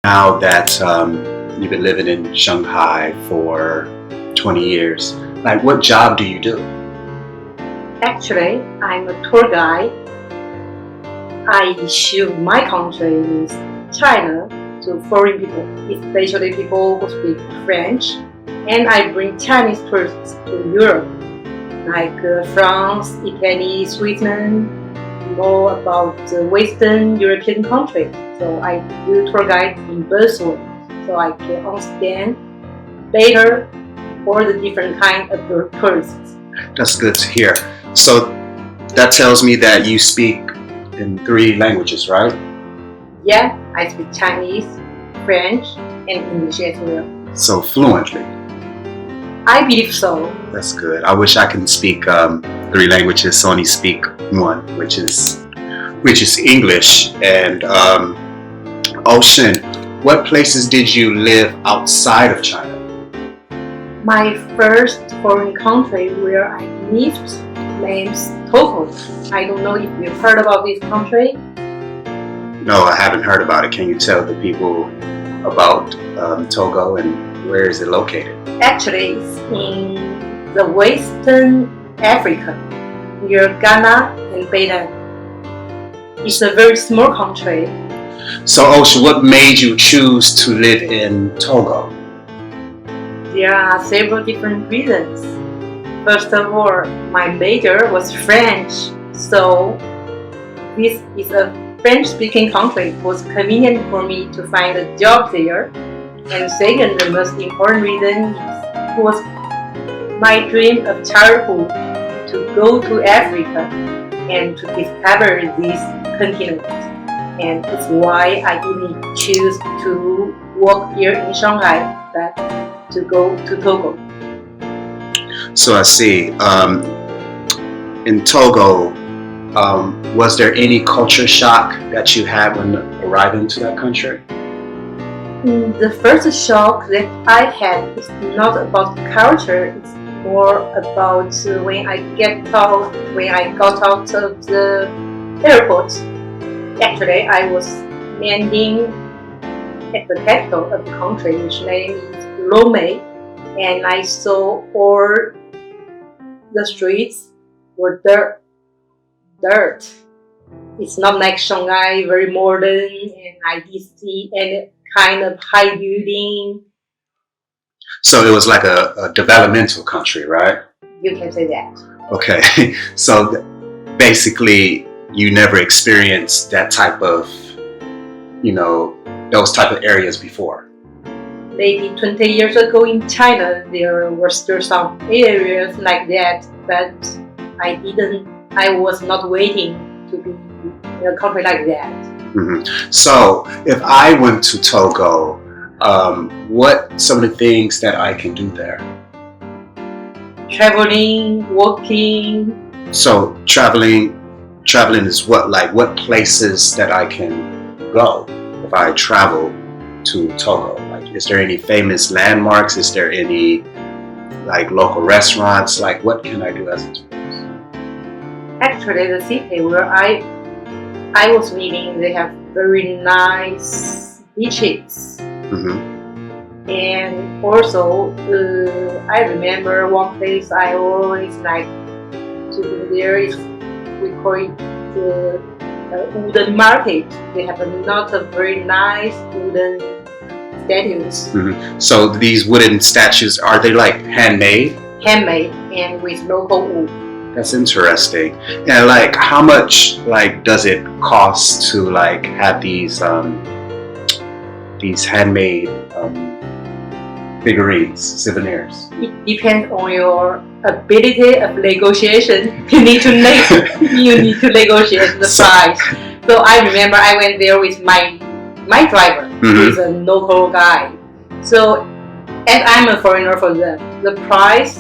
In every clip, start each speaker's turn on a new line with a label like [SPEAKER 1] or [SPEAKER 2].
[SPEAKER 1] Now that you've been living in Shanghai for 20 years, like what job do you do?
[SPEAKER 2] Actually, I'm a tour guide. I share my country with China to foreign people, especially people who speak French, and I bring Chinese tourists to Europe, like France, Italy, Switzerland, more about the Western European countries. So I do tour guide in both ways, so I can understand better all the different kind of tourists.
[SPEAKER 1] That's good to hear. So that tells me that you speak in 3 languages, right?
[SPEAKER 2] Yeah, I speak Chinese, French, and English as well.
[SPEAKER 1] So fluently.
[SPEAKER 2] I believe so.
[SPEAKER 1] That's good. I wish I can speak 3 languages. So only speak one, which is English. And Ocean, what places did you live outside of China?
[SPEAKER 2] My first foreign country where I lived names Togo. I don't know if you've heard about this country.
[SPEAKER 1] No, I haven't heard about it. Can you tell the people about Togo and where is it located?
[SPEAKER 2] Actually, it's in the Western Africa, near Ghana and Benin. It's a very small country.
[SPEAKER 1] So, Ocean, what made you choose to live in Togo?
[SPEAKER 2] There are several different reasons. First of all, my major was French, so this is a French-speaking country. It was convenient for me to find a job there. And second, the most important reason it was my dream of childhood to go to Africa and to discover this continent. And it's why I didn't choose to work here in Shanghai, but to go to Togo.
[SPEAKER 1] So I see. In Togo, was there any culture shock that you had when arriving to that country?
[SPEAKER 2] The first shock that I had is not about culture, it's more about when I got out of the airport. Actually, I was landing at the capital of the country, which name is Lomé, and I saw all the streets were dirt. It's not like Shanghai, very modern, and I did see any kind of high building.
[SPEAKER 1] So it was like a developmental country, right?
[SPEAKER 2] You can say that.
[SPEAKER 1] Okay. So basically, you never experienced that type of, those type of areas before.
[SPEAKER 2] Maybe 20 years ago in China, there were still some areas like that, but I was not waiting to be in a country like that.
[SPEAKER 1] Mm-hmm. So if I went to Togo, what some of the things that I can do there?
[SPEAKER 2] Traveling, walking.
[SPEAKER 1] So traveling is what? Like what places that I can go if I travel to Togo? Like, is there any famous landmarks? Is there any like local restaurants? Like, what can I do as a tourist?
[SPEAKER 2] Actually, the city where I was living, they have very nice beaches.
[SPEAKER 1] Mm-hmm.
[SPEAKER 2] And also, I remember one place I always like to go there is, we call it the wooden market. They have a lot of very nice wooden statues.
[SPEAKER 1] Mm-hmm. So these wooden statues, are they like handmade?
[SPEAKER 2] Handmade and with local wood.
[SPEAKER 1] That's interesting. And like, how much like does it cost to like have these handmade figurines, souvenirs?
[SPEAKER 2] It depends on your ability of negotiation. You need to negotiate the price. So I remember I went there with my driver, who is a local guy. So, and I'm a foreigner for them. The price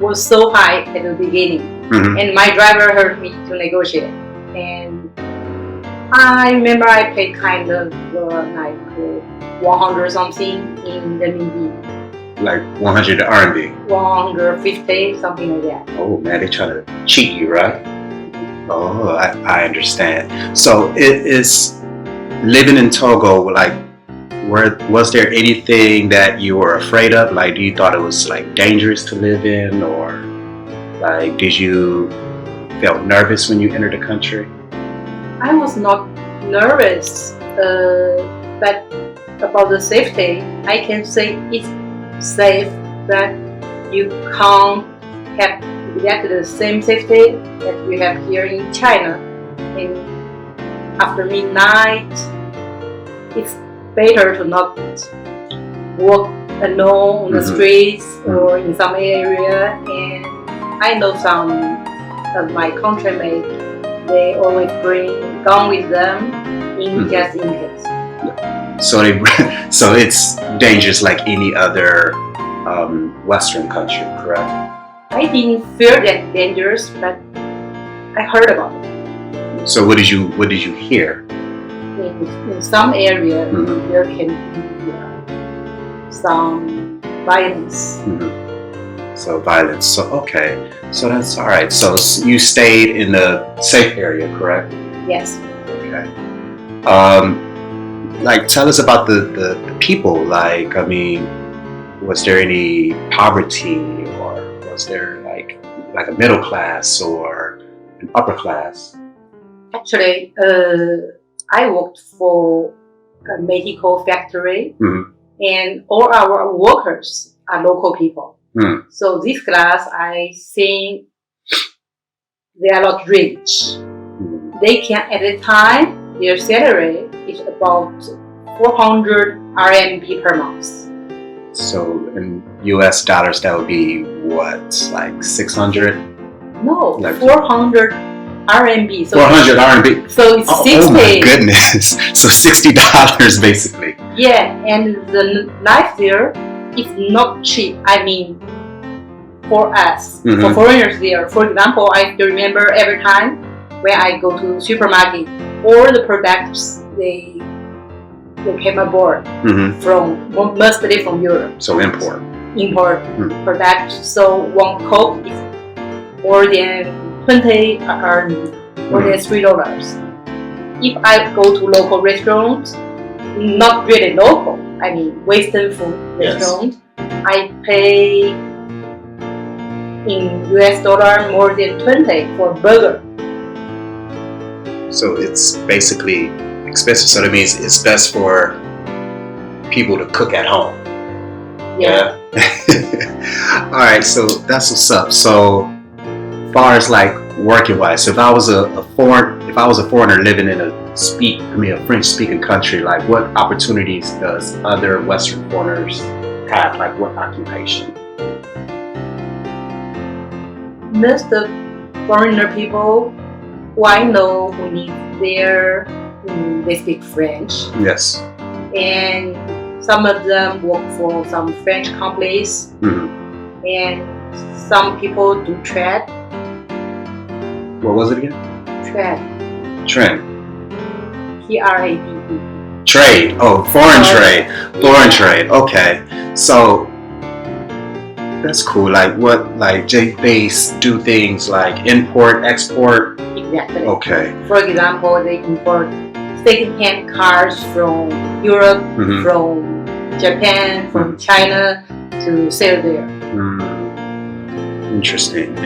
[SPEAKER 2] was so high at the beginning. Mm-hmm. And my driver helped me to negotiate. And I remember I paid kind of like 100 something in renminbi.
[SPEAKER 1] Like 100 RMB?
[SPEAKER 2] 150, something like that.
[SPEAKER 1] Oh man, they're trying to cheat you, right? Oh, I understand. So it is living in Togo, like Was there anything that you were afraid of? Like, do you thought it was like dangerous to live in, or like did you felt nervous when you entered the country?
[SPEAKER 2] I was not nervous, but about the safety, I can say it's safe, but you can't have exactly the same safety that we have here in China. And after midnight, it's better to not walk alone on the streets or in some area. And I know some of my countrymen, they always bring gun with them just in case.
[SPEAKER 1] So so it's dangerous like any other Western country, correct?
[SPEAKER 2] I didn't feel that dangerous, but I heard about it.
[SPEAKER 1] So what did you hear?
[SPEAKER 2] In some area, there can be some violence.
[SPEAKER 1] So violence. So okay. So that's all right. So you stayed in a safe area, correct?
[SPEAKER 2] Yes.
[SPEAKER 1] Okay. Like, tell us about the people. Like, I mean, was there any poverty, or was there like a middle class or an upper class?
[SPEAKER 2] Actually, I worked for a medical factory, and all our workers are local people. So this class, I think they are not rich. They can, at the time, their salary is about 400 RMB per month.
[SPEAKER 1] So in US dollars, that would be what, like 600?
[SPEAKER 2] No,
[SPEAKER 1] Like
[SPEAKER 2] 400 RMB. So
[SPEAKER 1] 400 RMB.
[SPEAKER 2] So it's 60.
[SPEAKER 1] Oh my goodness! So $60 basically.
[SPEAKER 2] Yeah, and the life there is not cheap. I mean, for us, for foreigners there. For example, I still remember every time when I go to supermarket, all the products they came aboard from mostly from Europe.
[SPEAKER 1] So import
[SPEAKER 2] products. So one Coke is more than 20 or more than $3. If I go to local restaurants, not really local, I mean Western food restaurant, I pay in US dollar more than 20 for a burger.
[SPEAKER 1] So it's basically expensive. So that means it's best for people to cook at home.
[SPEAKER 2] Yeah.
[SPEAKER 1] All right. So that's what's up. So, far as like working wise, so if I was a foreigner living in a French-speaking country, like what opportunities does other Western foreigners have? Like what occupation?
[SPEAKER 2] Most of foreigner people who I know who live there, they speak French.
[SPEAKER 1] Yes.
[SPEAKER 2] And some of them work for some French companies. And some people do trade.
[SPEAKER 1] What was it again?
[SPEAKER 2] Trade.
[SPEAKER 1] Trade.
[SPEAKER 2] TRADE.
[SPEAKER 1] Trade. Oh, foreign trade. Foreign trade. Okay. So that's cool. Like what? Like they do things like import, export.
[SPEAKER 2] Exactly.
[SPEAKER 1] Okay.
[SPEAKER 2] For example, they import second-hand cars from Europe, from Japan, from China to sell there.
[SPEAKER 1] Interesting.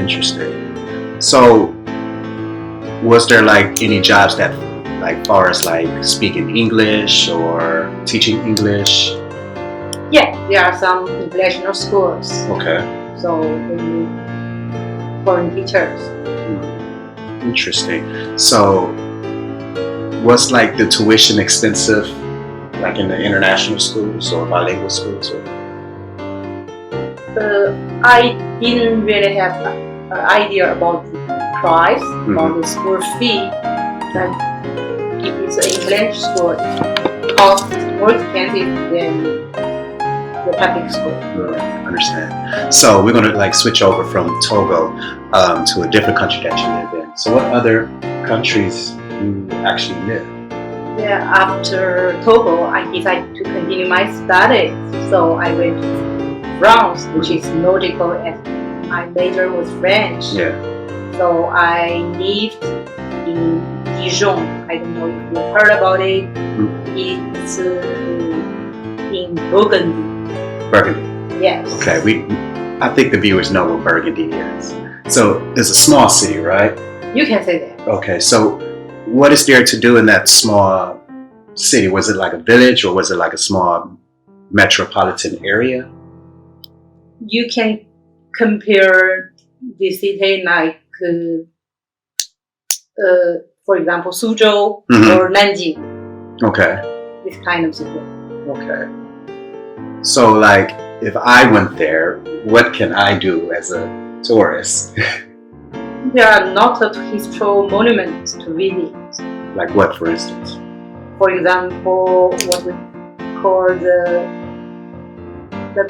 [SPEAKER 1] So, was there like any jobs that, like, far as like speaking English or teaching English?
[SPEAKER 2] Yeah, there are some international schools.
[SPEAKER 1] Okay.
[SPEAKER 2] So they need foreign teachers.
[SPEAKER 1] Interesting. So, was like the tuition expensive, like in the international schools or bilingual schools? Or?
[SPEAKER 2] I didn't really have an idea about the price, about the school fee. But if it's an English school, it costs more expensive than the public school.
[SPEAKER 1] Right, understand. So we're gonna like switch over from Togo to a different country that you live in. So what other countries you actually live?
[SPEAKER 2] Yeah, after Togo, I decided to continue my studies. So I went to France, which is logical as my major was French.
[SPEAKER 1] Yeah.
[SPEAKER 2] So I lived in Dijon. I don't know if you heard about it. It's in Burgundy.
[SPEAKER 1] Burgundy.
[SPEAKER 2] Yes.
[SPEAKER 1] Okay, I think the viewers know what Burgundy is. So it's a small city, right?
[SPEAKER 2] You can say that.
[SPEAKER 1] Okay, so what is there to do in that small city? Was it like a village or was it like a small metropolitan area?
[SPEAKER 2] You can compare the city like, for example, Suzhou or Nanjing.
[SPEAKER 1] Okay.
[SPEAKER 2] This kind of city.
[SPEAKER 1] Okay. So, like, if I went there, what can I do as a tourist?
[SPEAKER 2] There are a lot of historical monuments to visit.
[SPEAKER 1] Like what, for instance?
[SPEAKER 2] For example, what we call the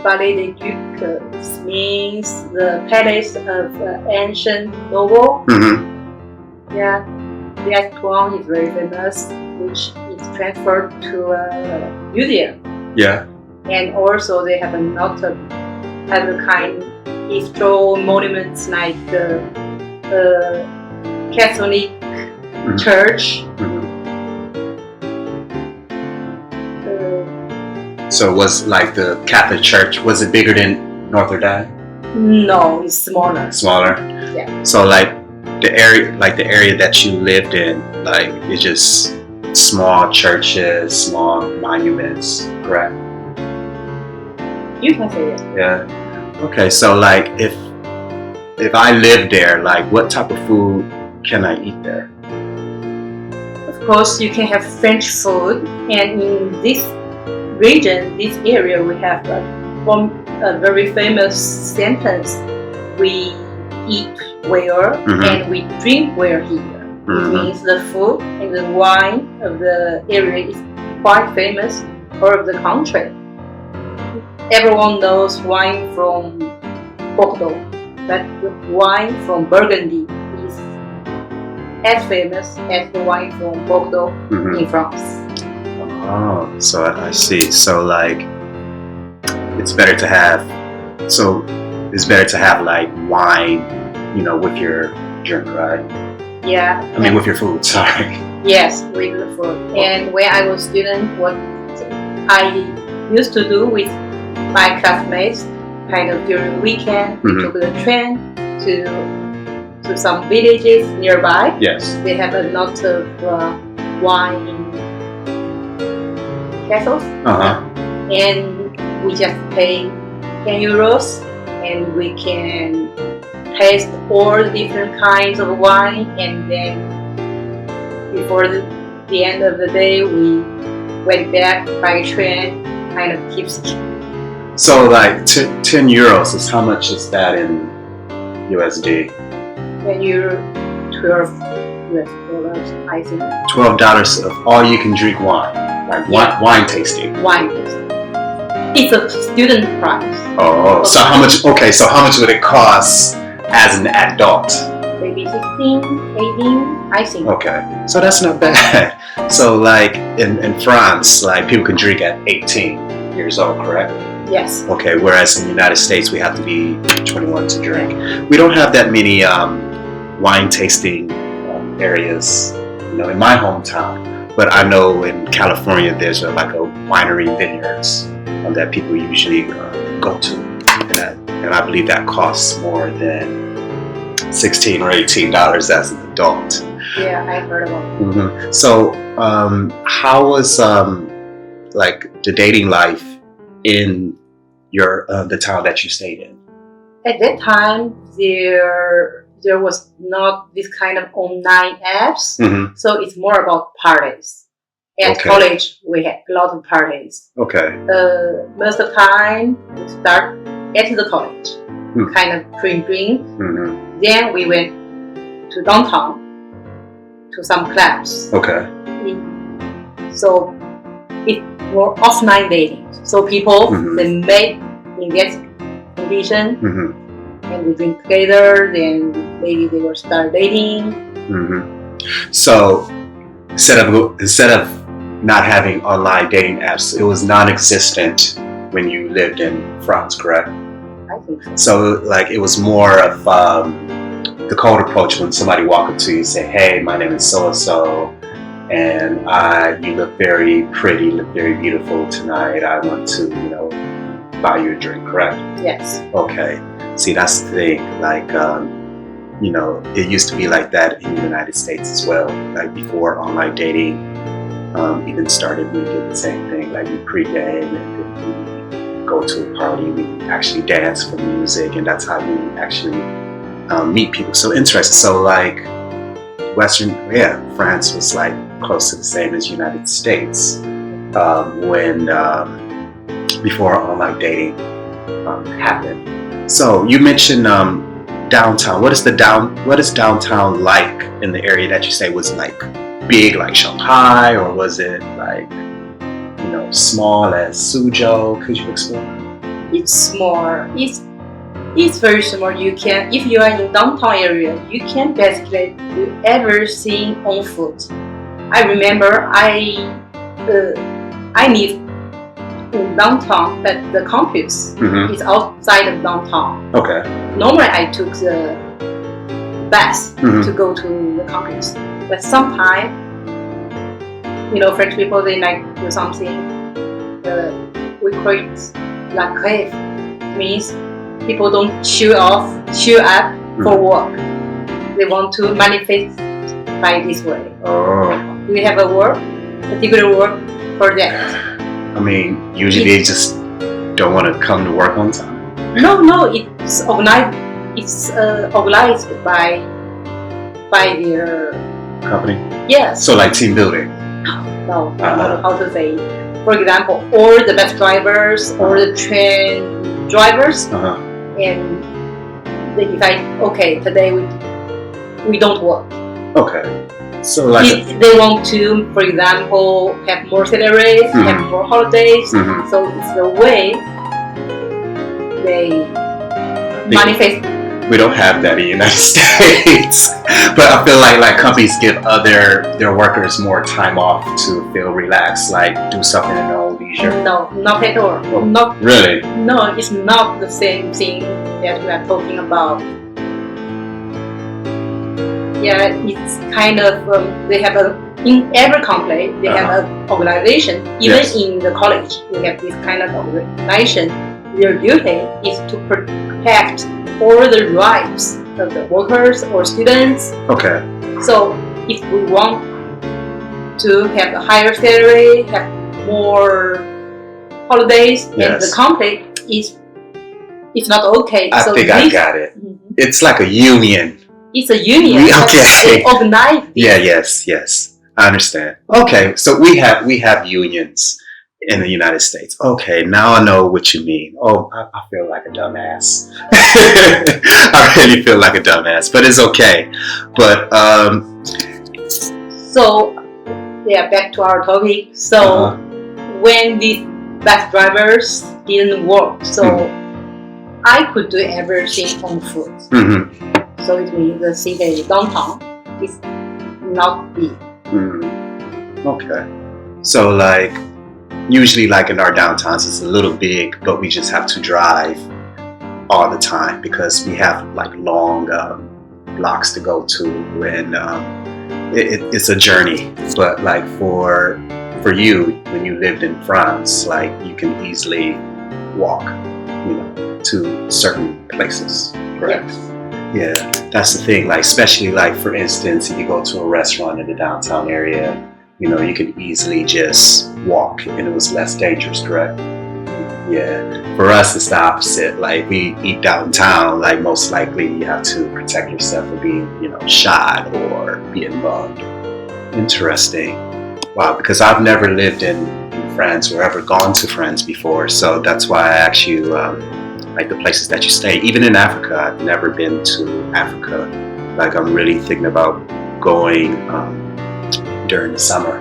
[SPEAKER 2] Palais des Ducs, means the palace of ancient noble. Yeah, the S2E1 is very famous, which is transferred to a museum.
[SPEAKER 1] Yeah.
[SPEAKER 2] And also they have a lot of other kind of historical monuments like the Catholic Church.
[SPEAKER 1] So was like the Catholic Church, was it bigger than Notre Dame?
[SPEAKER 2] No, it's smaller.
[SPEAKER 1] Smaller?
[SPEAKER 2] Yeah.
[SPEAKER 1] So like the area that you lived in, like it's just small churches, small monuments, correct?
[SPEAKER 2] You can say it.
[SPEAKER 1] Yeah. Okay, so like if I live there, like what type of food can I eat there?
[SPEAKER 2] Of course, you can have French food, and in this region, this area, we have a very famous sentence: "We eat where and we drink where here." It means the food and the wine of the area is quite famous all over the country. Everyone knows wine from Bordeaux, but the wine from Burgundy is as famous as the wine from Bordeaux in France.
[SPEAKER 1] Oh, so I see. So like, it's better to have like wine, with your drink, right?
[SPEAKER 2] Yeah.
[SPEAKER 1] I mean, with your food. Sorry.
[SPEAKER 2] Yes, with the food. And when I was a student, what I used to do with my classmates, kind of during the weekend, we took the train to some villages nearby.
[SPEAKER 1] Yes.
[SPEAKER 2] They have a lot of wine castles. And we just pay 10 euros and we can taste all different kinds of wine, and then before the end of the day we went back by train, kind of tipsy.
[SPEAKER 1] So like 10 euros is how much is that in USD?
[SPEAKER 2] 10 euro, 12 US dollars, I think.
[SPEAKER 1] $12 of all you can drink wine, like wine tasting.
[SPEAKER 2] Wine tasting. It's a student price.
[SPEAKER 1] Oh, so how much? Okay, so how much would it cost as an adult?
[SPEAKER 2] Maybe 16, 18, I think.
[SPEAKER 1] Okay, so that's not bad. So like in France, like people can drink at 18 years old, correct?
[SPEAKER 2] Yes.
[SPEAKER 1] Okay, whereas in the United States, we have to be 21 to drink. We don't have that many wine tasting areas, in my hometown. But I know in California, there's like a winery vineyards that people usually go to. And I believe that costs more than $16 or $18 as an adult.
[SPEAKER 2] Yeah, I heard about it.
[SPEAKER 1] So how was like the dating life in the town that you stayed in?
[SPEAKER 2] At that time, there was not this kind of online apps, so it's more about parties. At college, we had a lot of parties. Okay. Most of the time, we start at the college, kind of drink. Then we went to downtown to some clubs. Okay. So it's more offline dating. So people they met in that condition, and we drink together. Then maybe they will start dating.
[SPEAKER 1] So instead of not having online dating apps, it was non-existent when you lived in France, correct?
[SPEAKER 2] I think so.
[SPEAKER 1] So like it was more of the cold approach when somebody walked up to you and say, "Hey, my name is so and so, and you look very pretty, look very beautiful tonight. I want to, buy you a drink, correct?
[SPEAKER 2] Yes.
[SPEAKER 1] Okay. See, that's the thing. Like, it used to be like that in the United States as well. Like before online dating even started, we did the same thing. Like we pregame and then we go to a party. We actually dance for music, and that's how we actually meet people. So interesting. So like France was like close to the same as United States when before online dating happened. So you mentioned downtown. What is downtown like in the area that you say was like big, like Shanghai, or was it like small as Suzhou? Could you explain?
[SPEAKER 2] It's small. It's very small. You can, if you are in downtown area, you can basically do everything on foot. I remember I live in downtown, but the campus is outside of downtown.
[SPEAKER 1] Okay.
[SPEAKER 2] Normally, I took the bus to go to the campus, but sometimes, French people, they like do something. We call it la crève, means people don't show up for work. They want to manifest by this way.
[SPEAKER 1] Oh.
[SPEAKER 2] Do you have a particular word for that?
[SPEAKER 1] I mean, usually they just don't want to come to work on time.
[SPEAKER 2] No, it's organized. It's organized by their
[SPEAKER 1] company.
[SPEAKER 2] Yes.
[SPEAKER 1] So like team building.
[SPEAKER 2] No, I don't know how to say. For example, or the bus drivers or the train drivers, and today we don't work.
[SPEAKER 1] Okay. So like
[SPEAKER 2] they want to, for example, have more salaries, have more holidays. So it's the way they manifest.
[SPEAKER 1] We don't have that in the United States, but I feel like companies give their workers more time off to feel relaxed, like do something in their own leisure.
[SPEAKER 2] No, not at all.
[SPEAKER 1] Oh,
[SPEAKER 2] not
[SPEAKER 1] really.
[SPEAKER 2] No, it's not the same thing that we are talking about. Yeah, it's kind of they have in every company they have an organization. Even in the college, we have this kind of organization. Their duty is to protect all the rights of the workers or students.
[SPEAKER 1] Okay.
[SPEAKER 2] So if we want to have a higher salary, have more holidays, and the company it's not okay.
[SPEAKER 1] I think I got it. It's like a union.
[SPEAKER 2] It's a union.
[SPEAKER 1] Okay.
[SPEAKER 2] Organized.
[SPEAKER 1] Yeah. Yes. I understand. Okay. So we have unions in the United States. Okay. Now I know what you mean. Oh, I feel like a dumbass. I really feel like a dumbass, but it's okay. But
[SPEAKER 2] so back to our topic. So when these bus drivers didn't work, so I could do everything on foot. So it means the city downtown is not big.
[SPEAKER 1] Okay. So like usually like in our downtowns it's a little big, but we just have to drive all the time because we have like long blocks to go to, and it's a journey. But like for you, when you lived in France, like you can easily walk, to certain places, correct?
[SPEAKER 2] Yes.
[SPEAKER 1] Yeah, that's the thing. Like, especially like for instance, if you go to a restaurant in the downtown area, you could easily just walk, and it was less dangerous, correct? Yeah. For us, it's the opposite. Like we eat downtown, like most likely you have to protect yourself from being, shot or being mugged. Interesting. Wow. Because I've never lived in France or ever gone to France before, so that's why I asked you. Like the places that you stay, even in Africa. I've never been to Africa. Like I'm really thinking about going during the summer.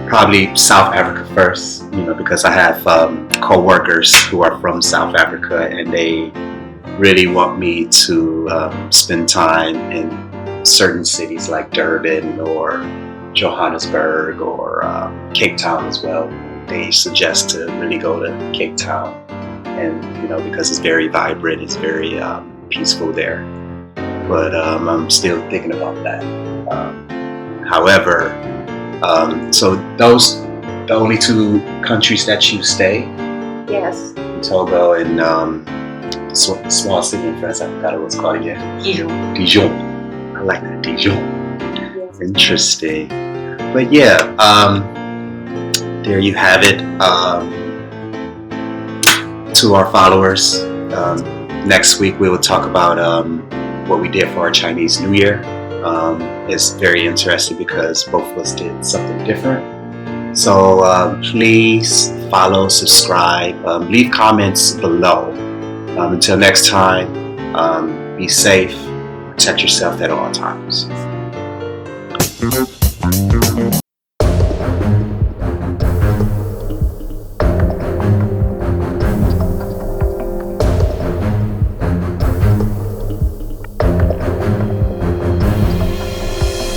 [SPEAKER 1] Probably South Africa first. Because I have co-workers who are from South Africa, and they really want me to spend time in certain cities like Durban or Johannesburg or Cape Town as well. They suggest to really go to Cape Town, and because it's very vibrant, it's very peaceful there. But I'm still thinking about that. However, so those the only two countries that you stay,
[SPEAKER 2] Yes.
[SPEAKER 1] Togo and small city in France. I forgot it was called again.
[SPEAKER 2] Dijon.
[SPEAKER 1] Dijon. I like that, Dijon.
[SPEAKER 2] Yes.
[SPEAKER 1] Interesting. But yeah, there you have it. To our followers, next week we will talk about what we did for our Chinese New Year. It's very interesting because both of us did something different. So please follow, subscribe, leave comments below. Until next time, be safe, protect yourself at all times.